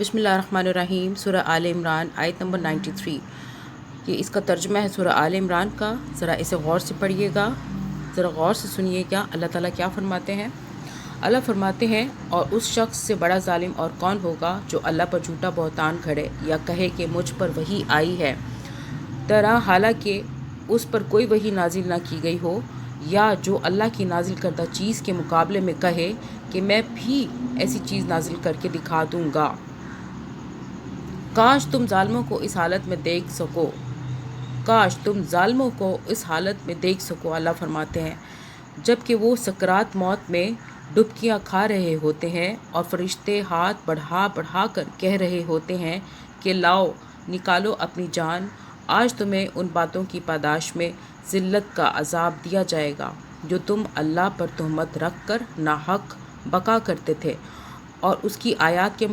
बिस्मिल्लाहिर्रहमानिर्रहीम। सूरह आल इमरान आयत नंबर 93। ये इसका तर्जुमा है सूरह आल इमरान का। ज़रा इसे गौर से पढ़िएगा, ज़रा गौर से सुनिएगा अल्लाह ताला क्या फरमाते हैं। अल्लाह फरमाते हैं, और उस शख्स से बड़ा जालिम और कौन होगा जो अल्लाह पर झूठा बहतान खड़े या कहे कि मुझ पर वही आई है तरह, हालांकि उस पर कोई वही नाजिल ना की गई हो, या जो अल्लाह की नाजिल करदा चीज़ के मुकाबले में कहे कि मैं भी ऐसी चीज़ नाजिल करके दिखा दूँगा। काश तुम जालिमों को इस हालत में देख सको, काश तुम जालिमों को इस हालत में देख सको। अल्लाह फरमाते हैं, जबकि वो सकरात मौत में डुबकियां खा रहे होते हैं और फरिश्ते हाथ बढ़ा बढ़ा कर कह रहे होते हैं कि लाओ निकालो अपनी जान, आज तुम्हें उन बातों की पादाश में ज़िल्लत का अजाब दिया जाएगा जो तुम अल्लाह पर तहमत रख कर नाहक बका करते थे और उसकी आयत के